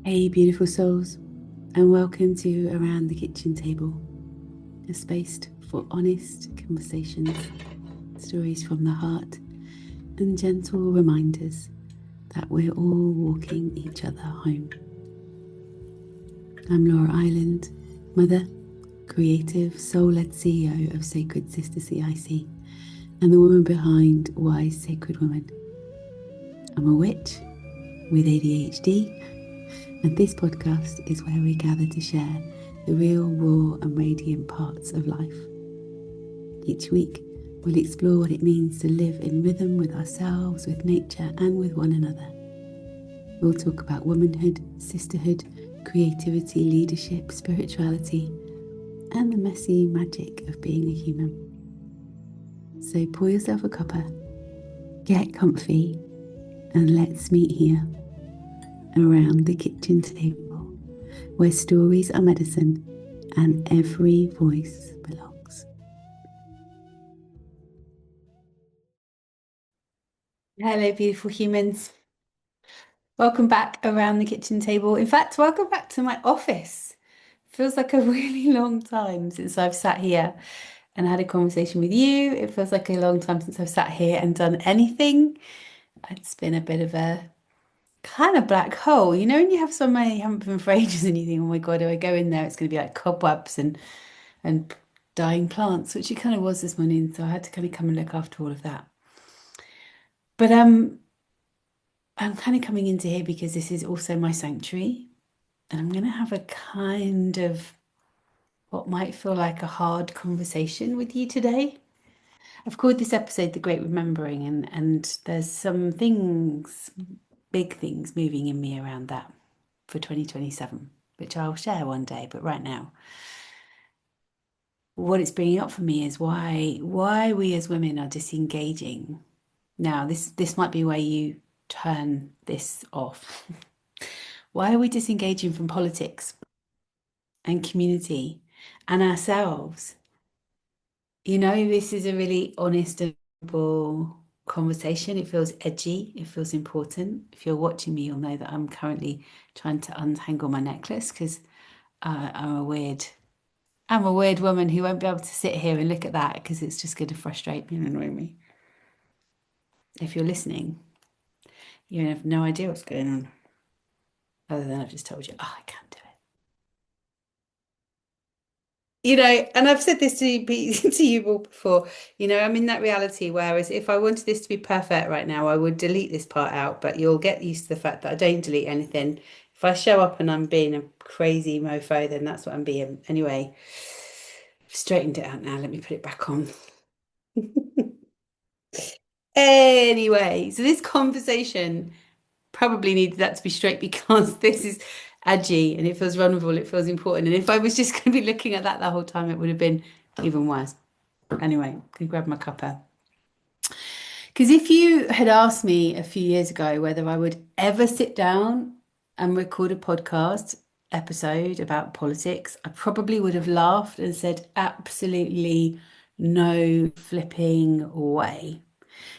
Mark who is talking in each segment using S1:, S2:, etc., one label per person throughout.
S1: Hey, beautiful souls, and welcome to Around the Kitchen Table, a space for honest conversations, stories from the heart, and gentle reminders that we're all walking each other home. I'm Laura Island, mother, creative, soul-led CEO of Sacred Sister CIC, and the woman behind Wise Sacred Woman. I'm a witch with ADHD, and this podcast is where we gather to share the real, raw, and radiant parts of life. Each week, we'll explore what it means to live in rhythm with ourselves, with nature, and with one another. We'll talk about womanhood, sisterhood, creativity, leadership, spirituality, and the messy magic of being a human. So pour yourself a cuppa, get comfy, and let's meet here around the kitchen table, where stories are medicine and every voice belongs. Hello, beautiful humans. Welcome back around the kitchen table. In fact, welcome back to my office. Feels like a really long time since I've sat here and had a conversation with you. It feels like a long time since I've sat here and done anything. It's been a bit of a kind of black hole. You know, when you have somewhere you haven't been for ages and you think, oh my God, do I go in there? It's going to be like cobwebs and dying plants, which it kind of was this morning. So I had to kind of come and look after all of that. But I'm kind of coming into here because this is also my sanctuary. And I'm going to have a kind of what might feel like a hard conversation with you today. I've called this episode The Great Remembering, and there's some things, big things moving in me around that for 2027, which I'll share one day. But right now, what it's bringing up for me is why we as women are disengaging. Now, this might be where you turn this off. Why are we disengaging from politics and community and ourselves? You know, this is a really honest and vulnerable conversation. It feels edgy. It feels important. If you're watching me, you'll know that I'm currently trying to untangle my necklace because I'm a weird woman who won't be able to sit here and look at that because it's just going to frustrate me and annoy me. If you're listening, you have no idea what's going on, other than I've just told you, oh, I can't do it. You know, and I've said this to you, to you all before, you know, I'm in that reality, whereas if I wanted this to be perfect right now, I would delete this part out, but you'll get used to the fact that I don't delete anything. If I show up and I'm being a crazy mofo, then that's what I'm being. Anyway, I've straightened it out now. Let me put it back on. Anyway, so this conversation probably needed that to be straight because this is edgy and it feels vulnerable, it feels important. And if I was just going to be looking at that the whole time, it would have been even worse. Anyway, can grab my cuppa. Because if you had asked me a few years ago whether I would ever sit down and record a podcast episode about politics, I probably would have laughed and said, absolutely no flipping way.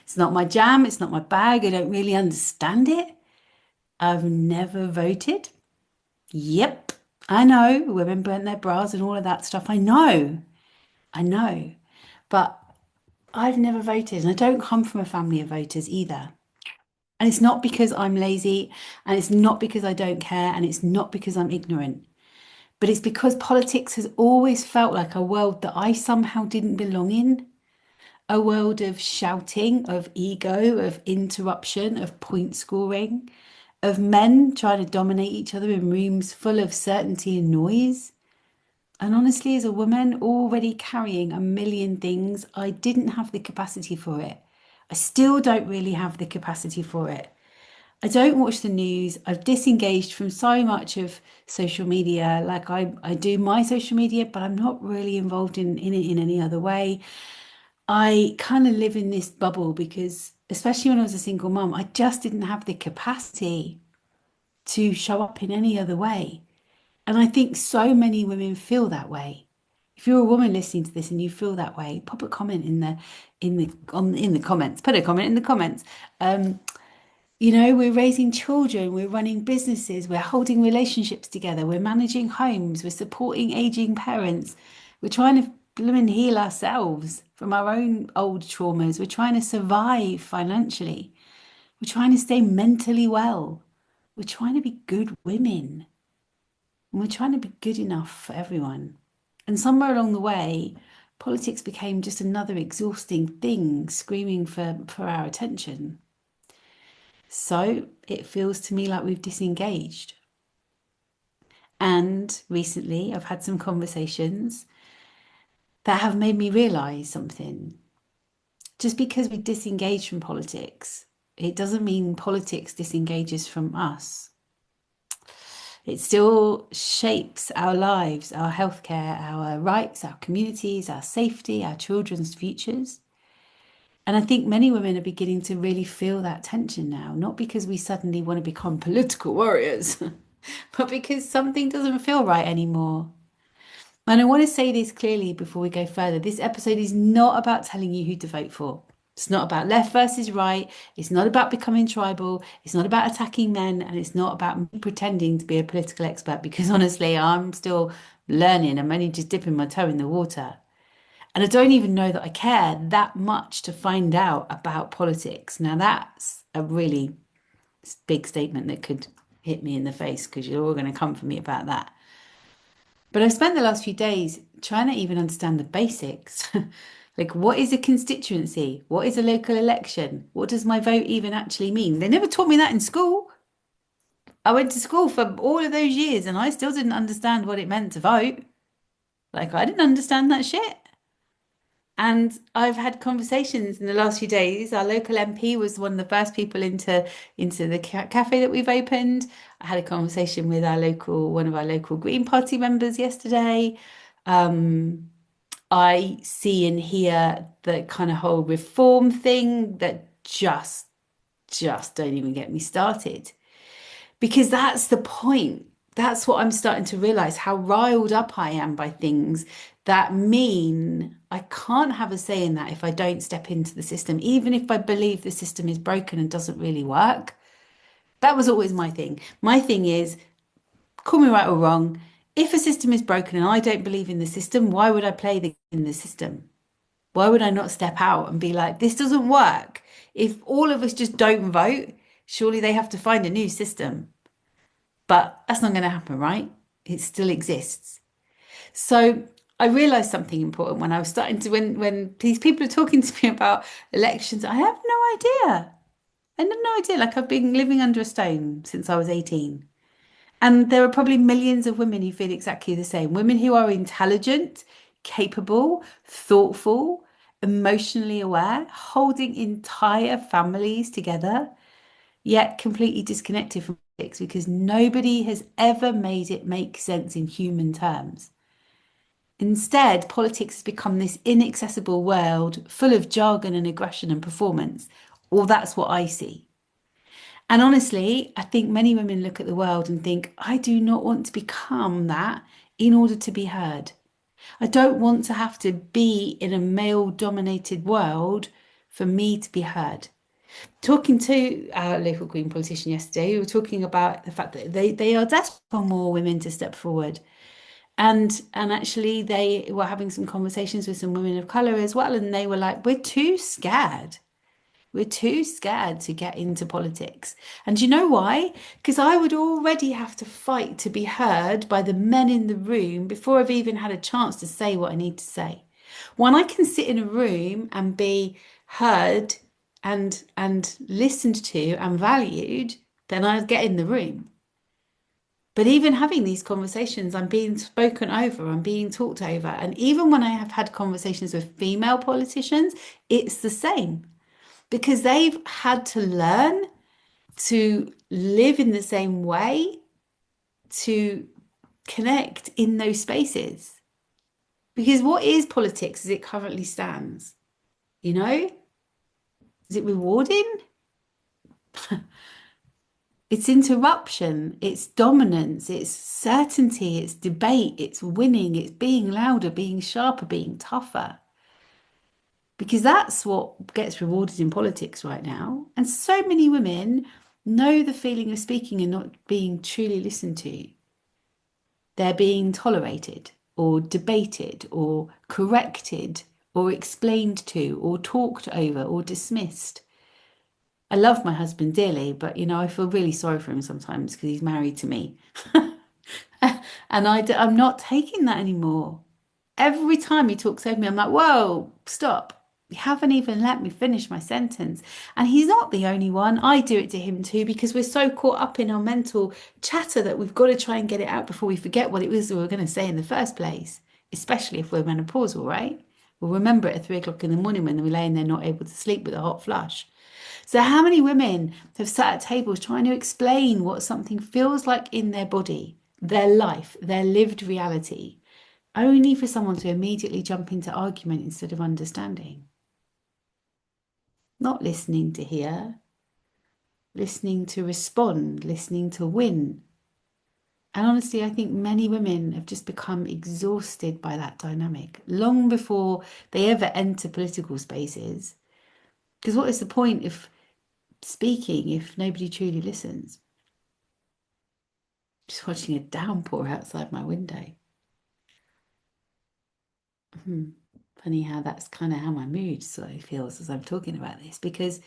S1: It's not my jam, it's not my bag, I don't really understand it. I've never voted. Yep, I know women burnt their bras and all of that stuff. I know. But I've never voted, and I don't come from a family of voters either. And it's not because I'm lazy, and it's not because I don't care, and it's not because I'm ignorant. But it's because politics has always felt like a world that I somehow didn't belong in. A world of shouting, of ego, of interruption, of point scoring, of men trying to dominate each other in rooms full of certainty and noise. And honestly, as a woman already carrying a million things, I didn't have the capacity for it. I still don't really have the capacity for it. I don't watch the news. I've disengaged from so much of social media. Like I do my social media, but I'm not really involved in it in any other way. I kind of live in this bubble because, especially when I was a single mum, I just didn't have the capacity to show up in any other way. And I think so many women feel that way. If you're a woman listening to this and you feel that way, pop a comment in the comments. Put a comment in the comments. We're raising children, we're running businesses, we're holding relationships together, we're managing homes, we're supporting aging parents, we're trying to blooming heal ourselves from our own old traumas, we're trying to survive financially, we're trying to stay mentally well, we're trying to be good women, and we're trying to be good enough for everyone. And somewhere along the way, politics became just another exhausting thing screaming for our attention. So it feels to me like we've disengaged. And recently, I've had some conversations that have made me realize something. Just because we disengage from politics, it doesn't mean politics disengages from us. It still shapes our lives, our healthcare, our rights, our communities, our safety, our children's futures. And I think many women are beginning to really feel that tension now, not because we suddenly want to become political warriors, but because something doesn't feel right anymore. And I want to say this clearly before we go further. This episode is not about telling you who to vote for. It's not about left versus right. It's not about becoming tribal. It's not about attacking men. And it's not about me pretending to be a political expert because honestly, I'm still learning. I'm only just dipping my toe in the water. And I don't even know that I care that much to find out about politics. Now, that's a really big statement that could hit me in the face because you're all going to come for me about that. But I've spent the last few days trying to even understand the basics. Like, what is a constituency? What is a local election? What does my vote even actually mean? They never taught me that in school. I went to school for all of those years and I still didn't understand what it meant to vote. Like, I didn't understand that shit. And I've had conversations in the last few days. Our local MP was one of the first people into the cafe that we've opened. I had a conversation with one of our local Green Party members yesterday. I see and hear the kind of whole reform thing that just don't even get me started. Because that's the point. That's what I'm starting to realize how riled up I am by things that mean I can't have a say in that if I don't step into the system, even if I believe the system is broken and doesn't really work. That was always my thing. My thing is, call me right or wrong, if a system is broken and I don't believe in the system, why would I play in the system? Why would I not step out and be like, this doesn't work? If all of us just don't vote, surely they have to find a new system. But that's not going to happen, right? It still exists. So I realized something important when I was starting to when these people are talking to me about elections. I have no idea. I have no idea. Like I've been living under a stone since I was 18. And there are probably millions of women who feel exactly the same. Women who are intelligent, capable, thoughtful, emotionally aware, holding entire families together, yet completely disconnected from politics because nobody has ever made it make sense in human terms. Instead, politics has become this inaccessible world full of jargon and aggression and performance. Or that's what I see. And honestly, I think many women look at the world and think, I do not want to become that in order to be heard. I don't want to have to be in a male dominated world for me to be heard. Talking to our local Green politician yesterday, we were talking about the fact that they are desperate for more women to step forward. And actually they were having some conversations with some women of colour as well, and they were like, we're too scared. We're too scared to get into politics. And you know why? Because I would already have to fight to be heard by the men in the room before I've even had a chance to say what I need to say. When I can sit in a room and be heard and listened to and valued, then I get in the room. But even having these conversations, I'm being spoken over, I'm being talked over. And even when I have had conversations with female politicians, it's the same because they've had to learn to live in the same way, to connect in those spaces. Because what is politics as it currently stands? You know, is it rewarding? It's interruption, it's dominance, it's certainty, it's debate, it's winning, it's being louder, being sharper, being tougher. Because that's what gets rewarded in politics right now. And so many women know the feeling of speaking and not being truly listened to. They're being tolerated or debated or corrected or explained to or talked over or dismissed. I love my husband dearly, but I feel really sorry for him sometimes because he's married to me. And I'm not taking that anymore. Every time he talks over me, I'm like, whoa, stop. You haven't even let me finish my sentence. And he's not the only one. I do it to him too because we're so caught up in our mental chatter that we've got to try and get it out before we forget what it was we were going to say in the first place, especially if we're menopausal, right? We'll remember it at 3 o'clock in the morning when we're laying there not able to sleep with a hot flush. So, how many women have sat at tables trying to explain what something feels like in their body, their life, their lived reality, only for someone to immediately jump into argument instead of understanding? Not listening to hear, listening to respond, listening to win. And honestly, I think many women have just become exhausted by that dynamic long before they ever enter political spaces. Because what is the point of speaking if nobody truly listens? Just watching a downpour outside my window. Hmm. Funny how that's kind of how my mood sort of feels as I'm talking about this, because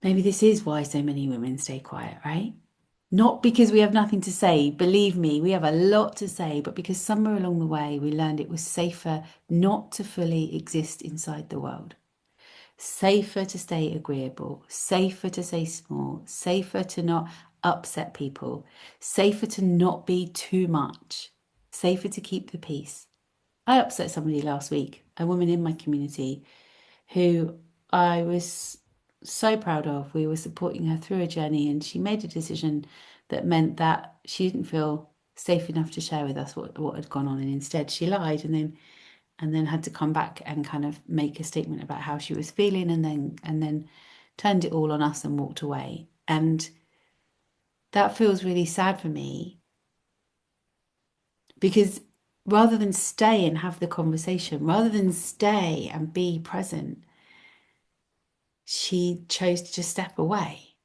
S1: maybe this is why so many women stay quiet, right? Not because we have nothing to say. Believe me, we have a lot to say, but because somewhere along the way we learned it was safer not to fully exist inside the world. Safer to stay agreeable, safer to stay small, safer to not upset people, safer to not be too much, safer to keep the peace. I upset somebody last week, a woman in my community who I was so proud of. We were supporting her through a journey, and she made a decision that meant that she didn't feel safe enough to share with us what had gone on, and instead she lied and then had to come back and kind of make a statement about how she was feeling, and then turned it all on us and walked away. And that feels really sad for me because rather than stay and have the conversation, rather than stay and be present, she chose to just step away.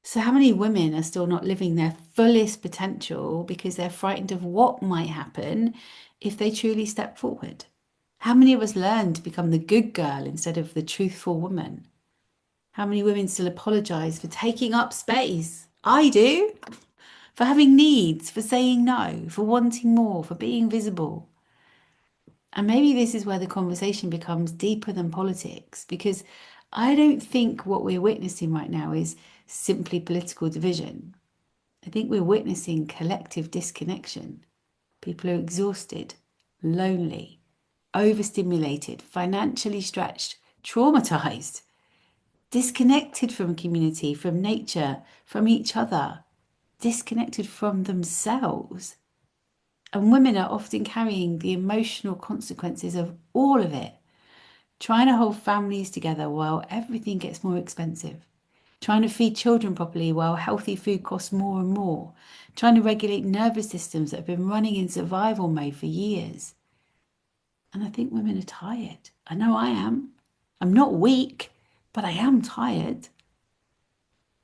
S1: So, how many women are still not living their fullest potential because they're frightened of what might happen if they truly step forward? How many of us learn to become the good girl instead of the truthful woman? How many women still apologize for taking up space? I do. For having needs, for saying no, for wanting more, for being visible. And maybe this is where the conversation becomes deeper than politics, because I don't think what we're witnessing right now is simply political division. I think we're witnessing collective disconnection. People are exhausted, lonely, overstimulated, financially stretched, traumatized, disconnected from community, from nature, from each other, disconnected from themselves. And women are often carrying the emotional consequences of all of it, trying to hold families together while everything gets more expensive, trying to feed children properly while healthy food costs more and more, trying to regulate nervous systems that have been running in survival mode for years. And I think women are tired. I know I am. I'm not weak, but I am tired.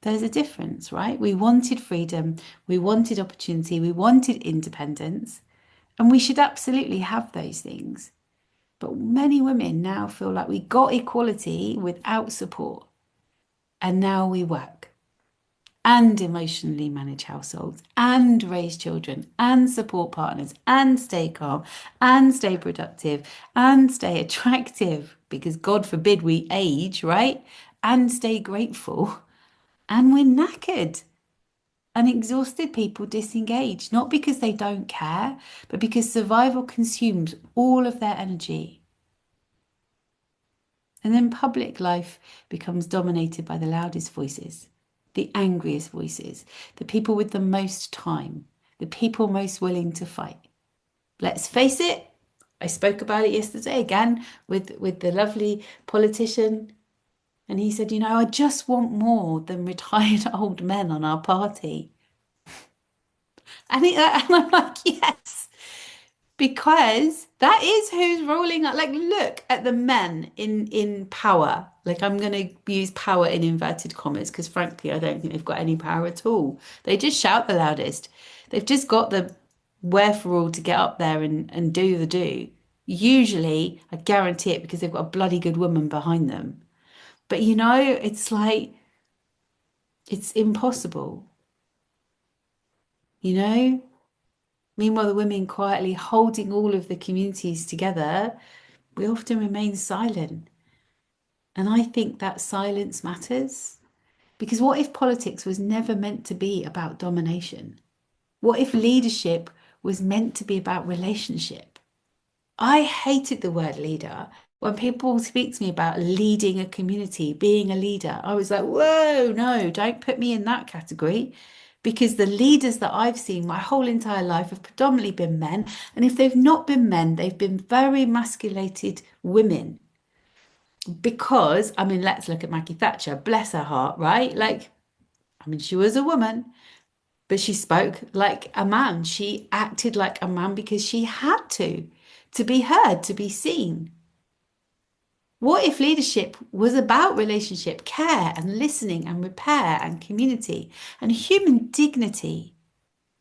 S1: There's a difference, right? We wanted freedom, we wanted opportunity, we wanted independence, and we should absolutely have those things. But many women now feel like we got equality without support. And now we work and emotionally manage households and raise children and support partners and stay calm and stay productive and stay attractive because God forbid we age, right? And stay grateful. And we're knackered. And exhausted people disengage, not because they don't care, but because survival consumes all of their energy. And then public life becomes dominated by the loudest voices, the angriest voices, the people with the most time, the people most willing to fight. Let's face it, I spoke about it yesterday again with the lovely politician. And he said, I just want more than retired old men on our party. And I'm like, yes, because That is who's rolling up. Like, look at the men in power. Like, I'm going to use power in inverted commas because, frankly, I don't think they've got any power at all. They just shout the loudest. They've just got the wherewithal to get up there and do the do. Usually, I guarantee it because they've got a bloody good woman behind them. But it's like it's impossible. You know? Meanwhile, the women quietly holding all of the communities together, we often remain silent. And I think that silence matters. Because what if politics was never meant to be about domination? What if leadership was meant to be about relationship? I hated the word leader. When people speak to me about leading a community, being a leader, I was like, whoa, no, don't put me in that category. Because the leaders that I've seen my whole entire life have predominantly been men. And if they've not been men, they've been very emasculated women. Because, I mean, let's look at Maggie Thatcher, bless her heart, right? Like, I mean, she was a woman, but she spoke like a man. She acted like a man because she had to be heard, to be seen. What if leadership was about relationship, care, and listening, and repair, and community, and human dignity,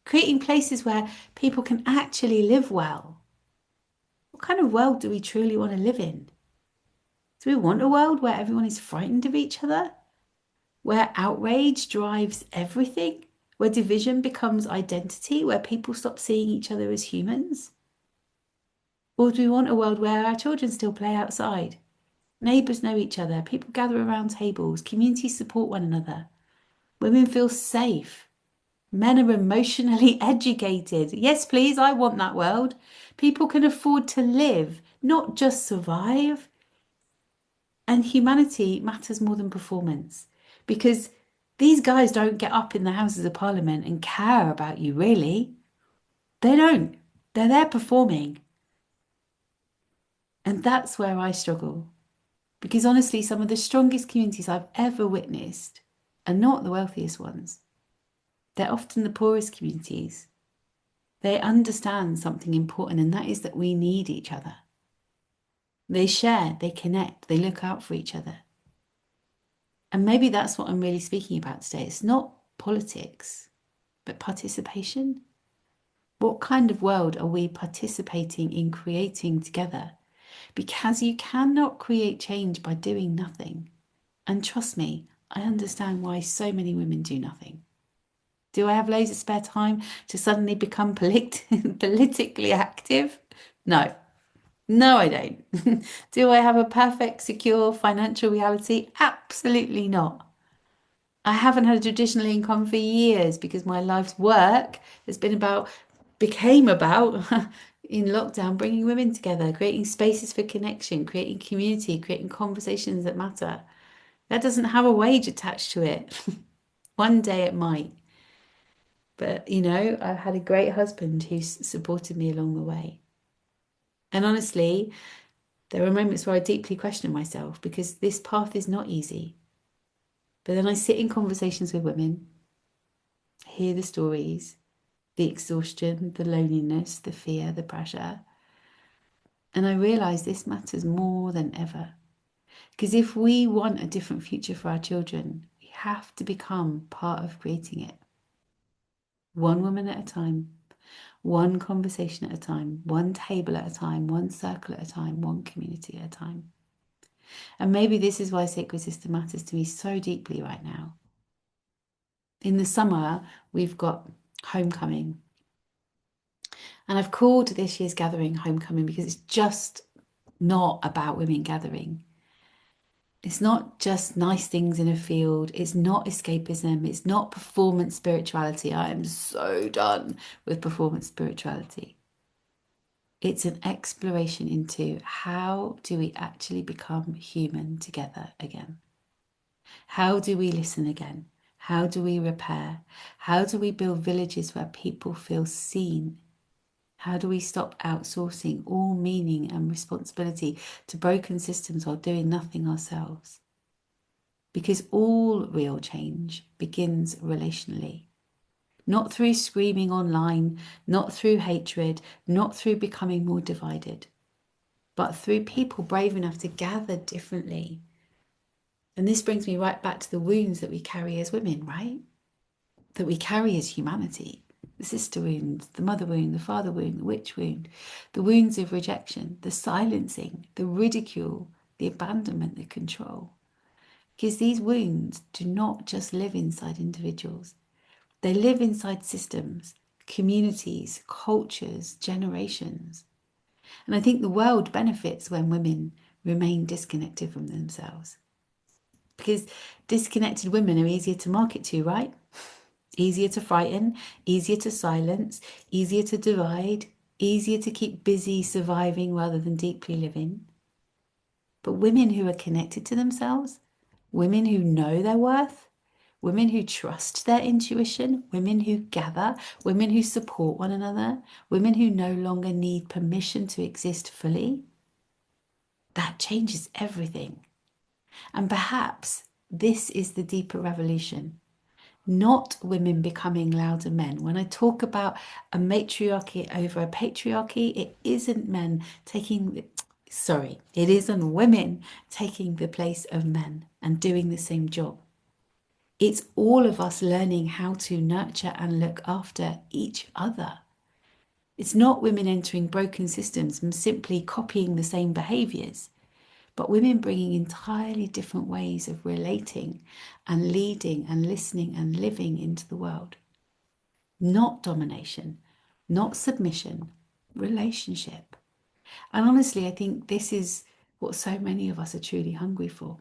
S1: creating places where people can actually live well? What kind of world do we truly want to live in? Do we want a world where everyone is frightened of each other? Where outrage drives everything? Where division becomes identity? Where people stop seeing each other as humans? Or do we want a world where our children still play outside? Neighbours know each other, people gather around tables, communities support one another, women feel safe, men are emotionally educated. Yes, please, I want that world. People can afford to live, not just survive. And humanity matters more than performance because these guys don't get up in the Houses of Parliament and care about you, really. They don't. They're there performing. And that's where I struggle. Because honestly, some of the strongest communities I've ever witnessed are not the wealthiest ones. They're often the poorest communities. They understand something important, and that is that we need each other. They share, they connect, they look out for each other. And maybe that's what I'm really speaking about today. It's not politics, but participation. What kind of world are we participating in creating together? Because you cannot create change by doing nothing. And trust me, I understand why so many women do nothing. Do I have loads of spare time to suddenly become politically active? No. No, I don't. Do I have a perfect, secure financial reality? Absolutely not. I haven't had a traditional income for years because my life's work has been about, became about in lockdown, bringing women together, creating spaces for connection, creating community, creating conversations that matter. That doesn't have a wage attached to it. One day it might. But, I've had a great husband who's supported me along the way. And honestly, there are moments where I deeply question myself because this path is not easy. But then I sit in conversations with women, hear the stories, the exhaustion, the loneliness, the fear, the pressure. And I realize this matters more than ever. Because if we want a different future for our children, we have to become part of creating it. One woman at a time, one conversation at a time, one table at a time, one circle at a time, one community at a time. And maybe this is why Sacred Sister matters to me so deeply right now. In the summer, we've got homecoming. And I've called this year's gathering homecoming because it's just not about women gathering. It's not just nice things in a field. It's not escapism. It's not performance spirituality. I am so done with performance spirituality. It's an exploration into how do we actually become human together again? How do we listen again? How do we repair? How do we build villages where people feel seen? How do we stop outsourcing all meaning and responsibility to broken systems while doing nothing ourselves? Because all real change begins relationally. not through screaming online, not through hatred, not through becoming more divided, but through people brave enough to gather differently. And this brings me right back to the wounds that we carry as women, right? That we carry as humanity. The sister wound, the mother wound, the father wound, the witch wound, the wounds of rejection, the silencing, the ridicule, the abandonment, the control. Because these wounds do not just live inside individuals, they live inside systems, communities, cultures, generations. And I think the world benefits when women remain disconnected from themselves. Because disconnected women are easier to market to, right? Easier to frighten, easier to silence, easier to divide, easier to keep busy surviving rather than deeply living. But women who are connected to themselves, women who know their worth, women who trust their intuition, women who gather, women who support one another, women who no longer need permission to exist fully, that changes everything. And perhaps this is the deeper revolution. Not women becoming louder men. When I talk about a matriarchy over a patriarchy, it isn't men taking, sorry, it isn't women taking the place of men and doing the same job. It's all of us learning how to nurture and look after each other. It's not women entering broken systems and simply copying the same behaviors, but women bringing entirely different ways of relating and leading and listening and living into the world. Not domination, not submission, relationship. And honestly, I think this is what so many of us are truly hungry for.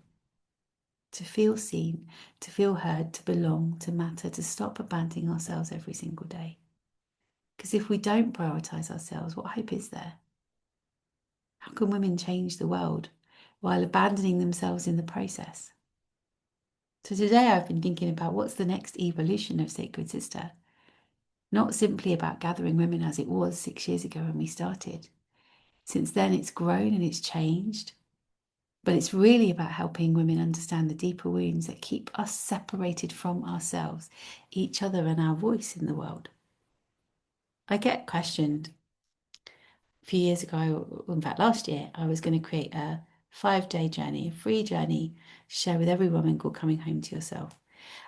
S1: To feel seen, to feel heard, to belong, to matter, to stop abandoning ourselves every single day. Because if we don't prioritize ourselves, what hope is there? How can women change the world while abandoning themselves in the process? So today I've been thinking about what's the next evolution of Sacred Sister. Not simply about gathering women as it was 6 years ago when we started. Since then it's grown and it's changed. But it's really about helping women understand the deeper wounds that keep us separated from ourselves, each other, and our voice in the world. I get questioned. A few years ago, in fact last year, I was going to create a 5-day journey, a free journey, to share with every woman called Coming Home to Yourself.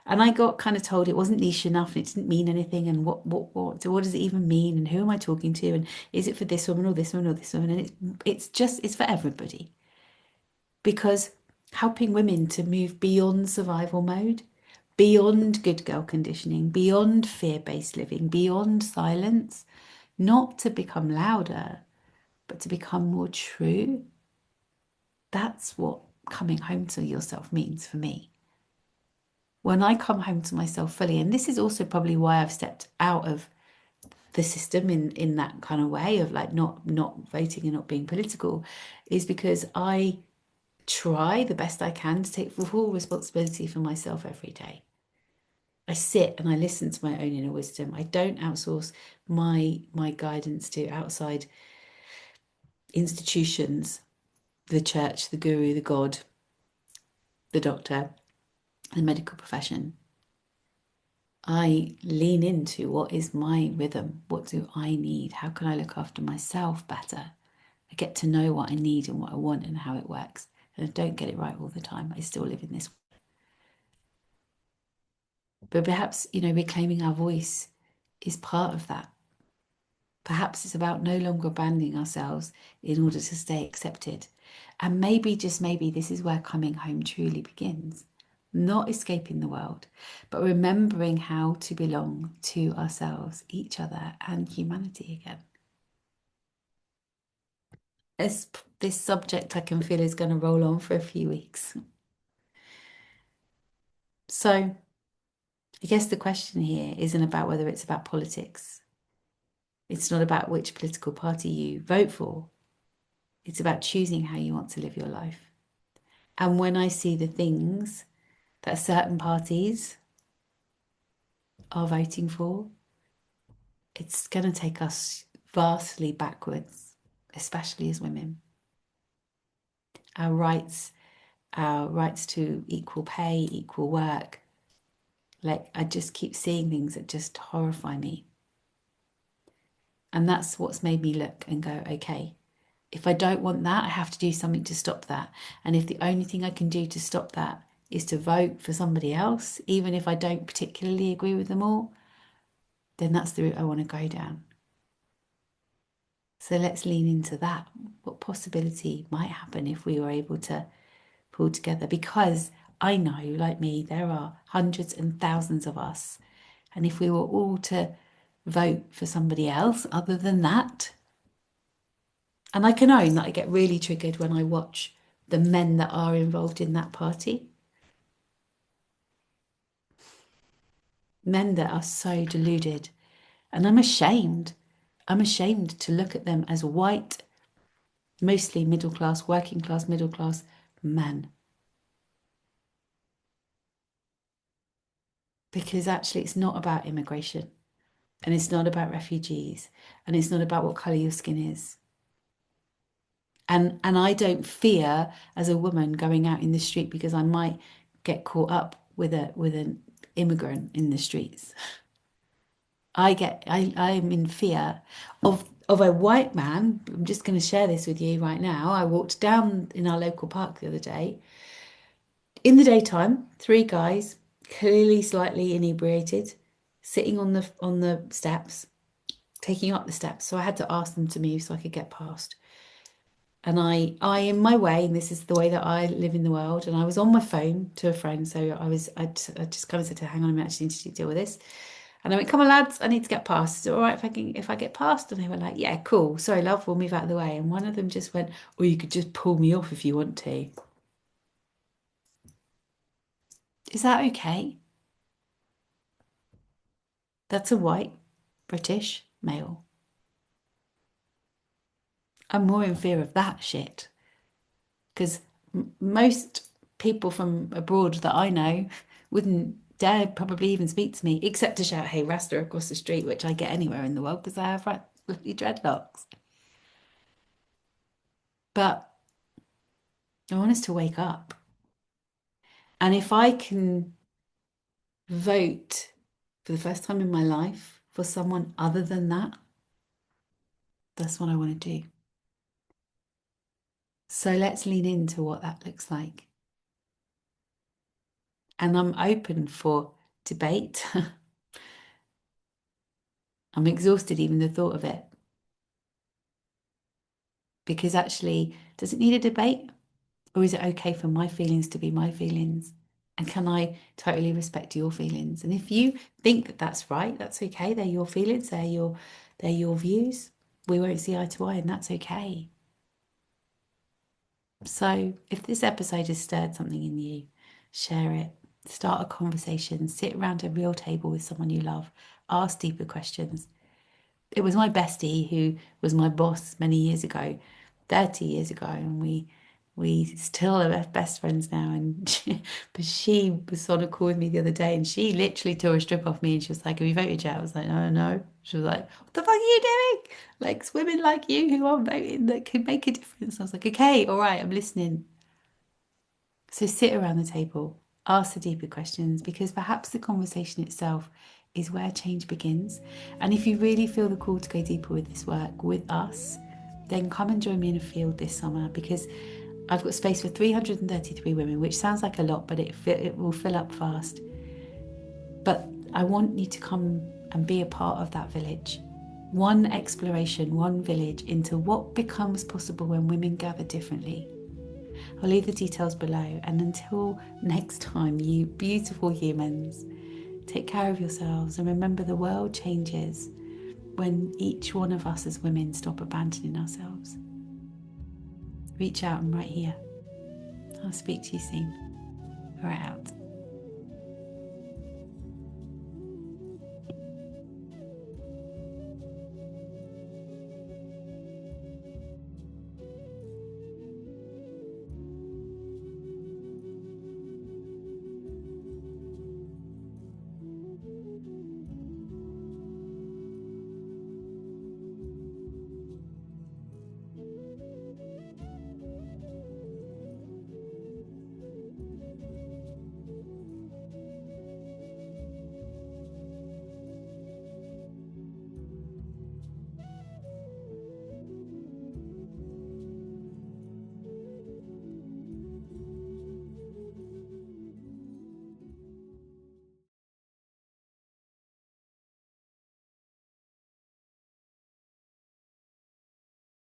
S1: And I got kind of told it wasn't niche enough and it didn't mean anything. And so what does it even mean? And who am I talking to? And is it for this woman or this woman or this woman? And it's for everybody. Because helping women to move beyond survival mode, beyond good girl conditioning, beyond fear-based living, beyond silence, not to become louder, but to become more true. That's what coming home to yourself means for me. When I come home to myself fully, and this is also probably why I've stepped out of the system in that kind of way of like not voting and not being political, is because I try the best I can to take full responsibility for myself every day. I sit and I listen to my own inner wisdom. I don't outsource my guidance to outside institutions, the church, the guru, the God, the doctor, the medical profession. I lean into what is my rhythm? What do I need? How can I look after myself better? I get to know what I need and what I want and how it works. And I don't get it right all the time. I still live in this. But perhaps, reclaiming our voice is part of that. Perhaps it's about no longer abandoning ourselves in order to stay accepted. And maybe, just maybe, this is where coming home truly begins. Not escaping the world, but remembering how to belong to ourselves, each other, and humanity again. This subject I can feel is going to roll on for a few weeks. So I guess the question here isn't about whether it's about politics. It's not about which political party you vote for. It's about choosing how you want to live your life. And when I see the things that certain parties are voting for, it's going to take us vastly backwards, especially as women. Our rights to equal pay, equal work, Like, I just keep seeing things that just horrify me. And that's what's made me look and go, okay, if I don't want that, I have to do something to stop that. And if the only thing I can do to stop that is to vote for somebody else, even if I don't particularly agree with them all, then that's the route I want to go down. So let's lean into that. What possibility might happen if we were able to pull together? Because I know, like me, there are hundreds and thousands of us. And if we were all to vote for somebody else other than that, and I can own that I get really triggered when I watch the men that are involved in that party, men that are so deluded. And I'm ashamed. I'm ashamed to look at them as white, mostly middle class, working class, middle class men. Because actually, it's not about immigration, and it's not about refugees, and it's not about what colour your skin is. And I don't fear as a woman going out in the street because I might get caught up with an immigrant in the streets. I'm in fear of a white man. I'm just going to share this with you right now. I walked down in our local park the other day. In the daytime, three guys, clearly slightly inebriated, sitting on the steps, taking up the steps. So I had to ask them to move so I could get past. And I in my way, and this is the way that I live in the world, and I was on my phone to a friend, so I just kind of said to her, hang on a minute, I just need to deal with this. And I went, come on, lads, I need to get past. Is it all right if I get past? And they were like, yeah, cool. Sorry, love, we'll move out of the way. And one of them just went, or you could just pull me off if you want to. Is that okay? That's a white British male. I'm more in fear of that shit. Because most people from abroad that I know wouldn't dare probably even speak to me, except to shout, hey, Rasta across the street, which I get anywhere in the world because I have lovely dreadlocks. But I want us to wake up. And if I can vote for the first time in my life for someone other than that, that's what I want to do. So let's lean into what that looks like. And I'm open for debate. I'm exhausted even the thought of it. Because actually, does it need a debate? Or is it okay for my feelings to be my feelings? And can I totally respect your feelings? And if you think that that's right, that's okay. They're your feelings, they're your views. We won't see eye to eye, and that's okay. So if this episode has stirred something in you, share it. Start a conversation. Sit around a real table with someone you love. Ask deeper questions. It was my bestie who was my boss many years ago, 30 years ago, and we still are best friends now. And but she was on a call with me the other day, and she literally tore a strip off me, and she was like, "Have you voted yet?" I was like, "No, no." She was like, "What the fuck are you doing? Like, it's women like you who are voting that can make a difference." I was like, "Okay, all right, I'm listening." So sit around the table, ask the deeper questions, because perhaps the conversation itself is where change begins. And if you really feel the call to go deeper with this work with us, then come and join me in a field this summer, because I've got space for 333 women, which sounds like a lot, but it will fill up fast. But I want you to come and be a part of that village. One exploration, one village into what becomes possible when women gather differently. I'll leave the details below, and until next time, you beautiful humans, take care of yourselves and remember the world changes when each one of us as women stop abandoning ourselves. Reach out, I'm right here. I'll speak to you soon. Right out.